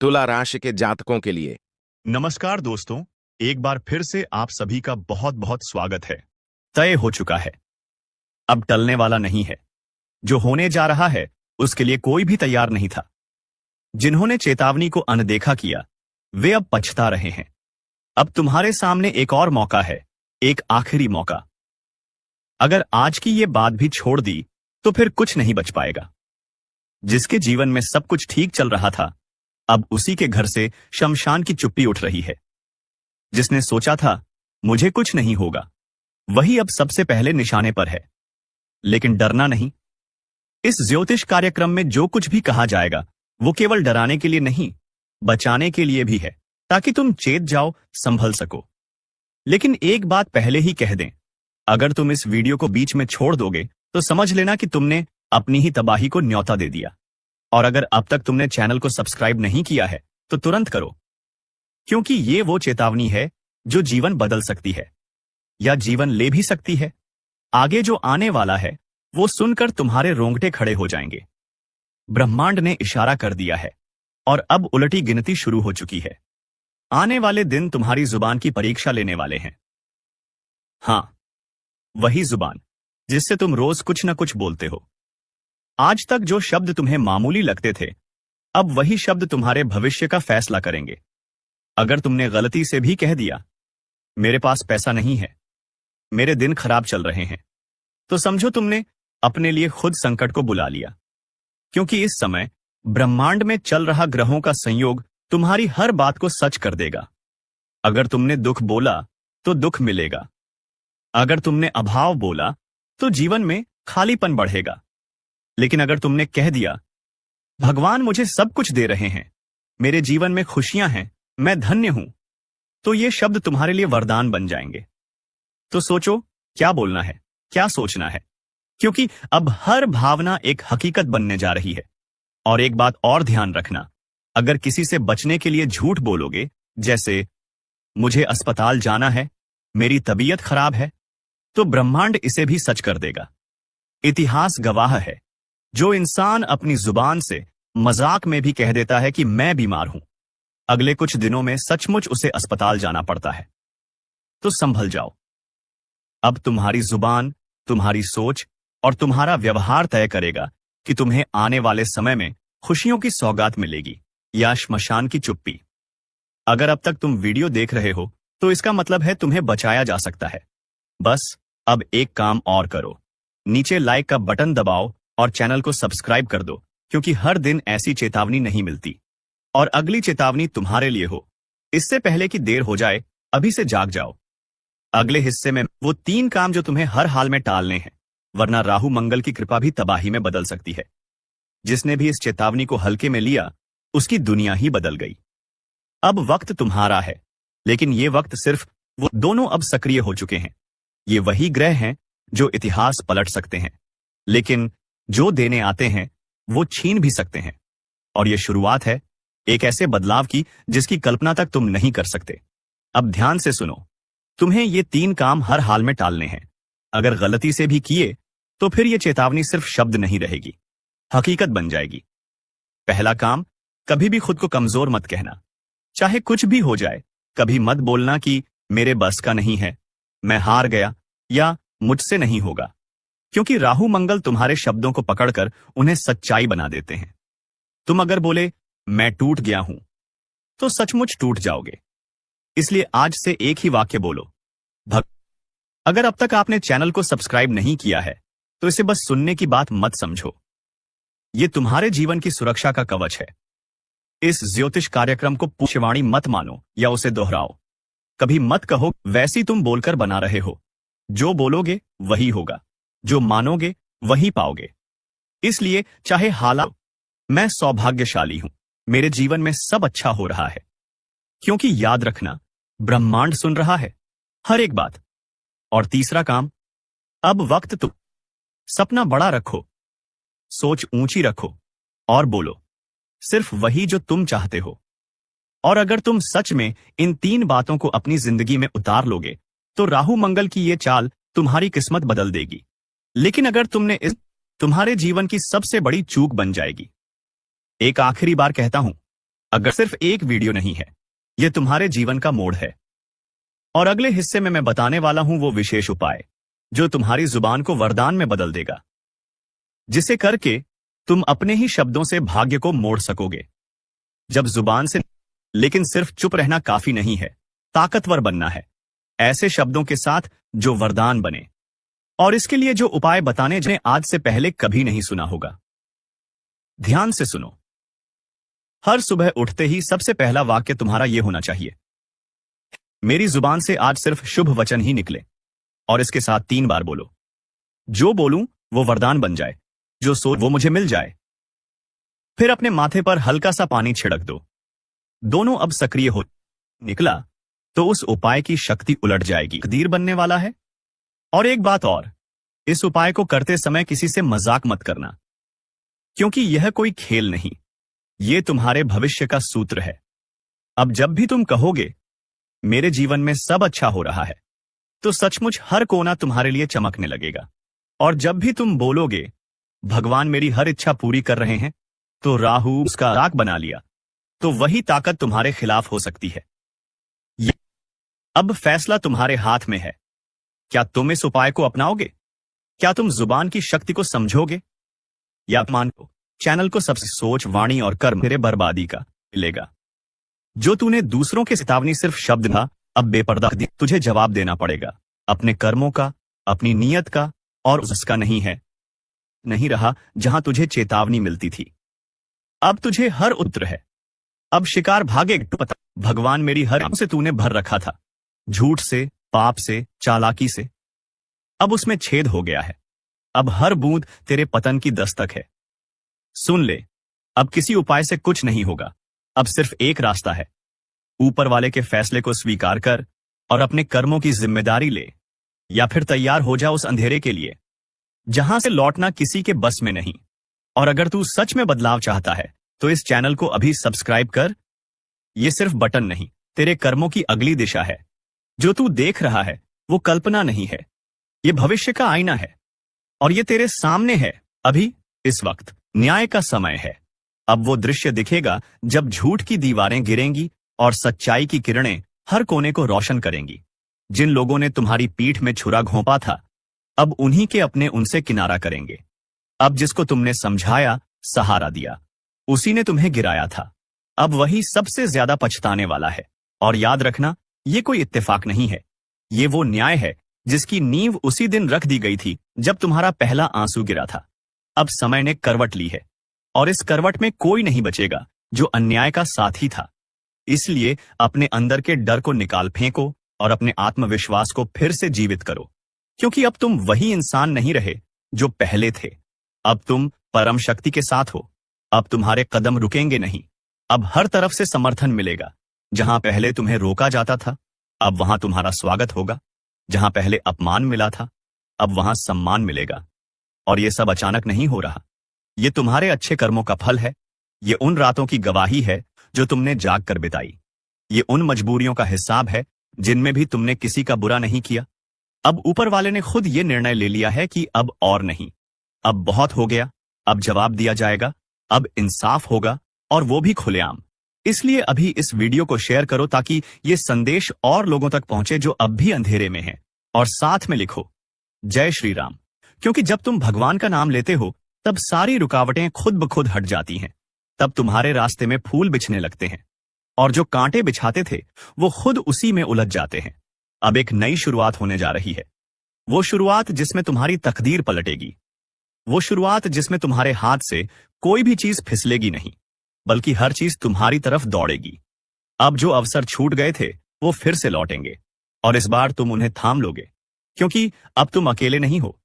तुला राशि के जातकों के लिए। नमस्कार दोस्तों, एक बार फिर से आप सभी का बहुत बहुत स्वागत है। तय हो चुका है, अब टलने वाला नहीं है। जो होने जा रहा है उसके लिए कोई भी तैयार नहीं था। जिन्होंने चेतावनी को अनदेखा किया वे अब पछता रहे हैं। अब तुम्हारे सामने एक और मौका है, एक आखिरी मौका। अगर आज की ये बात भी छोड़ दी तो फिर कुछ नहीं बच पाएगा। जिसके जीवन में सब कुछ ठीक चल रहा था, अब उसी के घर से शमशान की चुप्पी उठ रही है। जिसने सोचा था मुझे कुछ नहीं होगा, वही अब सबसे पहले निशाने पर है। लेकिन डरना नहीं। इस ज्योतिष कार्यक्रम में जो कुछ भी कहा जाएगा वो केवल डराने के लिए नहीं, बचाने के लिए भी है, ताकि तुम चेत जाओ, संभल सको। लेकिन एक बात पहले ही कह दें, अगर तुम इस वीडियो को बीच में छोड़ दोगे तो समझ लेना कि तुमने अपनी ही तबाही को न्योता दे दिया। और अगर अब तक तुमने चैनल को सब्सक्राइब नहीं किया है तो तुरंत करो, क्योंकि ये वो चेतावनी है जो जीवन बदल सकती है या जीवन ले भी सकती है। आगे जो आने वाला है वो सुनकर तुम्हारे रोंगटे खड़े हो जाएंगे। ब्रह्मांड ने इशारा कर दिया है और अब उलटी गिनती शुरू हो चुकी है। आने वाले दिन तुम्हारी जुबान की परीक्षा लेने वाले हैं। हां, वही जुबान जिससे तुम रोज कुछ न कुछ बोलते हो। आज तक जो शब्द तुम्हें मामूली लगते थे, अब वही शब्द तुम्हारे भविष्य का फैसला करेंगे। अगर तुमने गलती से भी कह दिया मेरे पास पैसा नहीं है, मेरे दिन खराब चल रहे हैं, तो समझो तुमने अपने लिए खुद संकट को बुला लिया। क्योंकि इस समय ब्रह्मांड में चल रहा ग्रहों का संयोग तुम्हारी हर बात को सच कर देगा। अगर तुमने दुख बोला तो दुख मिलेगा। अगर तुमने अभाव बोला तो जीवन में खालीपन बढ़ेगा। लेकिन अगर तुमने कह दिया भगवान मुझे सब कुछ दे रहे हैं, मेरे जीवन में खुशियां हैं, मैं धन्य हूं, तो ये शब्द तुम्हारे लिए वरदान बन जाएंगे। तो सोचो क्या बोलना है, क्या सोचना है, क्योंकि अब हर भावना एक हकीकत बनने जा रही है। और एक बात और ध्यान रखना, अगर किसी से बचने के लिए झूठ बोलोगे, जैसे मुझे अस्पताल जाना है, मेरी तबीयत खराब है, तो ब्रह्मांड इसे भी सच कर देगा। इतिहास गवाह है, जो इंसान अपनी जुबान से मजाक में भी कह देता है कि मैं बीमार हूं, अगले कुछ दिनों में सचमुच उसे अस्पताल जाना पड़ता है। तो संभल जाओ। अब तुम्हारी जुबान, तुम्हारी सोच और तुम्हारा व्यवहार तय करेगा कि तुम्हें आने वाले समय में खुशियों की सौगात मिलेगी या श्मशान की चुप्पी। अगर अब तक तुम वीडियो देख रहे हो तो इसका मतलब है तुम्हें बचाया जा सकता है। बस अब एक काम और करो, नीचे लाइक का बटन दबाओ और चैनल को सब्सक्राइब कर दो, क्योंकि हर दिन ऐसी चेतावनी नहीं मिलती। और अगली चेतावनी तुम्हारे लिए हो, इससे पहले कि देर हो जाए, अभी से जाग जाओ। अगले हिस्से में वो 3 काम जो तुम्हें हर हाल में टालने हैं, वरना राहु मंगल की कृपा भी तबाही में बदल सकती है। जिसने भी इस चेतावनी को हल्के में लिया उसकी दुनिया ही बदल गई। अब वक्त तुम्हारा है, लेकिन ये वक्त सिर्फ वो दोनों अब सक्रिय हो चुके हैं। ये वही ग्रह हैं जो इतिहास पलट सकते हैं, लेकिन जो देने आते हैं वो छीन भी सकते हैं। और ये शुरुआत है एक ऐसे बदलाव की जिसकी कल्पना तक तुम नहीं कर सकते। अब ध्यान से सुनो, तुम्हें ये 3 काम हर हाल में टालने हैं। अगर गलती से भी किए तो फिर ये चेतावनी सिर्फ शब्द नहीं रहेगी, हकीकत बन जाएगी। पहला काम, कभी भी खुद को कमजोर मत कहना। चाहे कुछ भी हो जाए, कभी मत बोलना कि मेरे बस का नहीं है, मैं हार गया या मुझसे नहीं होगा, क्योंकि राहु मंगल तुम्हारे शब्दों को पकड़कर उन्हें सच्चाई बना देते हैं। तुम अगर बोले मैं टूट गया हूं तो सचमुच टूट जाओगे। इसलिए आज से एक ही वाक्य बोलो, अगर अब तक आपने चैनल को सब्सक्राइब नहीं किया है तो इसे बस सुनने की बात मत समझो, यह तुम्हारे जीवन की सुरक्षा का कवच है। इस ज्योतिष कार्यक्रम को भविष्यवाणी मत मानो या उसे दोहराओ। कभी मत कहो वैसी तुम बोलकर बना रहे हो। जो बोलोगे वही होगा, जो मानोगे वही पाओगे। इसलिए चाहे हालात, मैं सौभाग्यशाली हूं, मेरे जीवन में सब अच्छा हो रहा है, क्योंकि याद रखना ब्रह्मांड सुन रहा है हर एक बात। और तीसरा काम, अब वक्त तुम सपना बड़ा रखो, सोच ऊंची रखो और बोलो सिर्फ वही जो तुम चाहते हो। और अगर तुम सच में इन 3 बातों को अपनी जिंदगी में उतार लोगे तो राहु मंगल की ये चाल तुम्हारी किस्मत बदल देगी। लेकिन अगर तुमने इस, तुम्हारे जीवन की सबसे बड़ी चूक बन जाएगी। एक आखिरी बार कहता हूं, अगर सिर्फ एक वीडियो नहीं है, यह तुम्हारे जीवन का मोड़ है। और अगले हिस्से में मैं बताने वाला हूं वो विशेष उपाय जो तुम्हारी जुबान को वरदान में बदल देगा, जिसे करके तुम अपने ही शब्दों से भाग्य को मोड़ सकोगे। जब जुबान से लेकिन सिर्फ चुप रहना काफी नहीं है, ताकतवर बनना है, ऐसे शब्दों के साथ जो वरदान बने। और इसके लिए जो उपाय बताने जिन्हें आज से पहले कभी नहीं सुना होगा। ध्यान से सुनो। हर सुबह उठते ही सबसे पहला वाक्य तुम्हारा यह होना चाहिए, मेरी जुबान से आज सिर्फ शुभ वचन ही निकले। और इसके साथ 3 बार बोलो, जो बोलूं वो वरदान बन जाए, जो सो वो मुझे मिल जाए। फिर अपने माथे पर हल्का सा पानी छिड़क दो। दोनों अब सक्रिय हो निकला तो उस उपाय की शक्ति उलट जाएगी, तकदीर बनने वाला है। और एक बात और, इस उपाय को करते समय किसी से मजाक मत करना, क्योंकि यह कोई खेल नहीं, यह तुम्हारे भविष्य का सूत्र है। अब जब भी तुम कहोगे मेरे जीवन में सब अच्छा हो रहा है, तो सचमुच हर कोना तुम्हारे लिए चमकने लगेगा। और जब भी तुम बोलोगे भगवान मेरी हर इच्छा पूरी कर रहे हैं, तो राहु उसका राग बना लिया, तो वही ताकत तुम्हारे खिलाफ हो सकती है। अब फैसला तुम्हारे हाथ में है। क्या तुम इस उपाय को अपनाओगे? क्या तुम जुबान की शक्ति को समझोगे या अपमान को? चैनल को सबसे सोच, वाणी और कर्म तेरे बर्बादी का मिलेगा। जो तूने दूसरों की चेतावनी सिर्फ शब्द था, अब बेपर्दा तुझे जवाब देना पड़ेगा, अपने कर्मों का, अपनी नीयत का, और उसका नहीं रहा जहां तुझे चेतावनी मिलती थी। अब तुझे हर उत्तर है। अब शिकार भागे, पता भगवान मेरी हर से तूने भर रखा था, झूठ से, पाप से, चालाकी से। अब उसमें छेद हो गया है। अब हर बूंद तेरे पतन की दस्तक है। सुन ले, अब किसी उपाय से कुछ नहीं होगा। अब सिर्फ एक रास्ता है, ऊपर वाले के फैसले को स्वीकार कर और अपने कर्मों की जिम्मेदारी ले, या फिर तैयार हो जा उस अंधेरे के लिए जहां से लौटना किसी के बस में नहीं। और अगर तू सच में बदलाव चाहता है तो इस चैनल को अभी सब्सक्राइब कर। यह सिर्फ बटन नहीं, तेरे कर्मों की अगली दिशा है। जो तू देख रहा है वो कल्पना नहीं है, यह भविष्य का आईना है, और यह तेरे सामने है। अभी इस वक्त न्याय का समय है। अब वो दृश्य दिखेगा जब झूठ की दीवारें गिरेंगी और सच्चाई की किरणें हर कोने को रोशन करेंगी। जिन लोगों ने तुम्हारी पीठ में छुरा घोंपा था, अब उन्हीं के अपने उनसे किनारा करेंगे। अब जिसको तुमने समझाया, सहारा दिया, उसी ने तुम्हें गिराया था, अब वही सबसे ज्यादा पछताने वाला है। और याद रखना, ये कोई इत्तेफाक नहीं है, ये वो न्याय है जिसकी नींव उसी दिन रख दी गई थी जब तुम्हारा पहला आंसू गिरा था। अब समय ने करवट ली है, और इस करवट में कोई नहीं बचेगा जो अन्याय का साथी था। इसलिए अपने अंदर के डर को निकाल फेंको और अपने आत्मविश्वास को फिर से जीवित करो, क्योंकि अब तुम वही इंसान नहीं रहे जो पहले थे। अब तुम परम शक्ति के साथ हो। अब तुम्हारे कदम रुकेंगे नहीं। अब हर तरफ से समर्थन मिलेगा। जहां पहले तुम्हें रोका जाता था, अब वहां तुम्हारा स्वागत होगा। जहां पहले अपमान मिला था, अब वहां सम्मान मिलेगा। और ये सब अचानक नहीं हो रहा, ये तुम्हारे अच्छे कर्मों का फल है। ये उन रातों की गवाही है जो तुमने जाग कर बिताई। ये उन मजबूरियों का हिसाब है जिनमें भी तुमने किसी का बुरा नहीं किया। अब ऊपर वाले ने खुद ये निर्णय ले लिया है कि अब और नहीं, अब बहुत हो गया। अब जवाब दिया जाएगा, अब इंसाफ होगा, और वो भी खुलेआम। इसलिए अभी इस वीडियो को शेयर करो ताकि ये संदेश और लोगों तक पहुंचे जो अब भी अंधेरे में हैं। और साथ में लिखो, जय श्री राम। क्योंकि जब तुम भगवान का नाम लेते हो, तब सारी रुकावटें खुद ब खुद हट जाती हैं। तब तुम्हारे रास्ते में फूल बिछने लगते हैं, और जो कांटे बिछाते थे वो खुद उसी में उलझ जाते हैं। अब एक नई शुरुआत होने जा रही है। वो शुरुआत जिसमें तुम्हारी तकदीर पलटेगी। वो शुरुआत जिसमें तुम्हारे हाथ से कोई भी चीज फिसलेगी नहीं, बल्कि हर चीज तुम्हारी तरफ दौड़ेगी। अब जो अवसर छूट गए थे वो फिर से लौटेंगे, और इस बार तुम उन्हें थाम लोगे, क्योंकि अब तुम अकेले नहीं हो।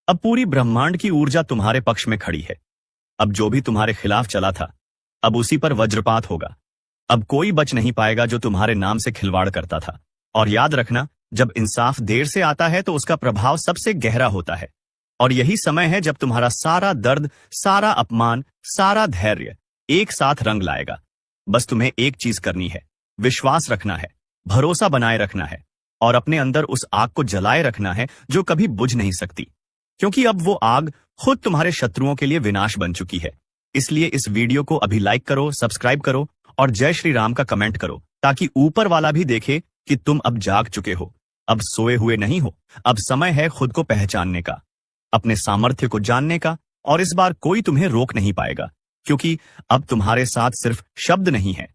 अब पूरी ब्रह्मांड की ऊर्जा तुम्हारे पक्ष में खड़ी है। अब जो भी तुम्हारे खिलाफ चला था, अब उसी पर वज्रपात होगा। अब कोई बच नहीं पाएगा जो तुम्हारे नाम से खिलवाड़ करता था। और याद रखना, जब इंसाफ देर से आता है तो उसका प्रभाव सबसे गहरा होता है। और यही समय है जब तुम्हारा सारा दर्द, सारा अपमान, सारा धैर्य एक साथ रंग लाएगा। बस तुम्हें एक चीज करनी है, विश्वास रखना है, भरोसा बनाए रखना है, और अपने अंदर उस आग को जलाए रखना है जो कभी बुझ नहीं सकती, क्योंकि अब वो आग खुद तुम्हारे शत्रुओं के लिए विनाश बन चुकी है। इसलिए इस वीडियो को अभी लाइक करो, सब्सक्राइब करो, और जय श्री राम का कमेंट करो, ताकि ऊपर वाला भी देखे कि तुम अब जाग चुके हो, अब सोए हुए नहीं हो। अब समय है खुद को पहचानने का, अपने सामर्थ्य को जानने का, और इस बार कोई तुम्हें रोक नहीं पाएगा, क्योंकि अब तुम्हारे साथ सिर्फ शब्द नहीं है,